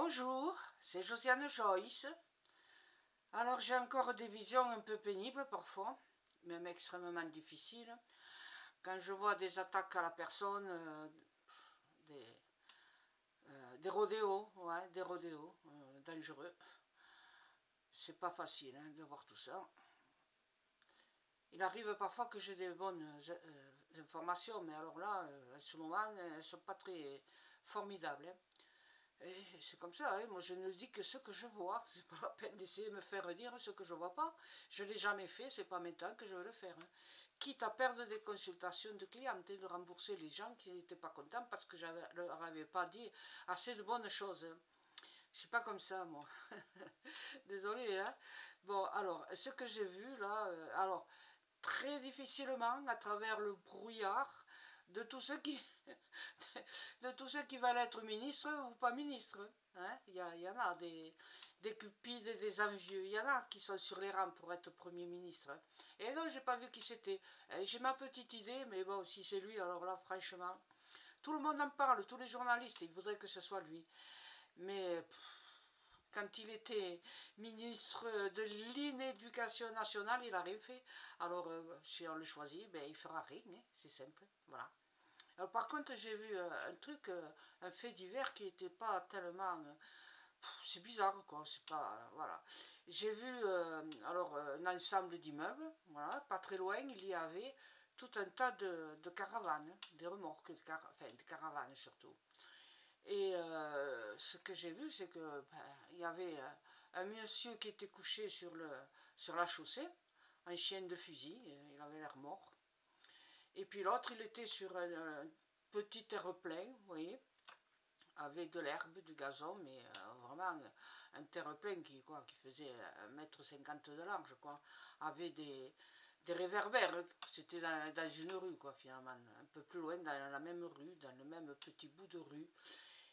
Bonjour, c'est Josiane Joyce. Alors j'ai encore des visions un peu pénibles parfois, même extrêmement difficiles. Quand je vois des attaques à la personne, des rodéos, ouais, des rodéos dangereux. C'est pas facile de voir tout ça. Il arrive parfois que j'ai des bonnes informations, mais alors là, à ce moment, elles ne sont pas très formidables. Et c'est comme ça, moi je ne dis que ce que je vois, c'est pas la peine d'essayer de me faire dire ce que je vois pas. Je ne l'ai jamais fait, c'est pas maintenant que je vais le faire. Quitte à perdre des consultations de clientes et de rembourser les gens qui n'étaient pas contents parce que je leur avais pas dit assez de bonnes choses. Je suis pas comme ça, moi. Désolée, hein. Bon, alors, ce que j'ai vu là, alors, très difficilement, à travers le brouillard, de tous ceux qui, de tous ceux qui veulent être ministres ou pas ministres. Hein. Il y en a des cupides et des envieux. Il y en a qui sont sur les rangs pour être Premier ministre. Et non, j'ai pas vu qui c'était. J'ai ma petite idée, mais bon, si c'est lui, alors là, franchement, tout le monde en parle, tous les journalistes, ils voudraient que ce soit lui. Mais quand il était ministre de l'Inéducation nationale, il a rien fait. Alors, si on le choisit, ben, il fera rien, hein, c'est simple, voilà. Alors, par contre, j'ai vu un truc, un fait divers qui n'était pas tellement... c'est bizarre, quoi, c'est pas... voilà. J'ai vu, alors, un ensemble d'immeubles, voilà, pas très loin, il y avait tout un tas de caravanes, des remorques, enfin, de caravanes surtout. Et ce que j'ai vu, c'est que il y avait un monsieur qui était couché sur la chaussée, un chien de fusil, il avait l'air mort. Et puis l'autre, il était sur un petit terre-plein, vous voyez, avec de l'herbe, du gazon, mais vraiment un terre-plein qui faisait 1,50 m de large, quoi, avec des réverbères. C'était dans une rue, quoi, finalement, un peu plus loin, dans la même rue, dans le même petit bout de rue.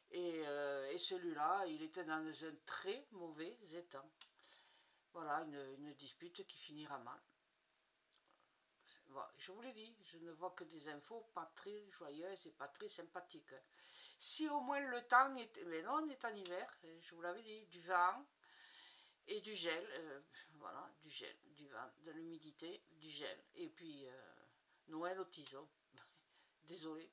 Et celui-là, il était dans un très mauvais état. Voilà, une dispute qui finira mal. Voilà, je vous l'ai dit, je ne vois que des infos pas très joyeuses et pas très sympathiques. Si au moins le temps était... Mais non, on est en hiver, je vous l'avais dit, du vent et du gel. Voilà, du gel, du vent, de l'humidité, du gel. Et puis, Noël au tison. Désolé.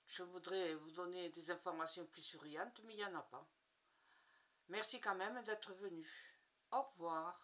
Je voudrais vous donner des informations plus souriantes, mais il n'y en a pas. Merci quand même d'être venu. Au revoir.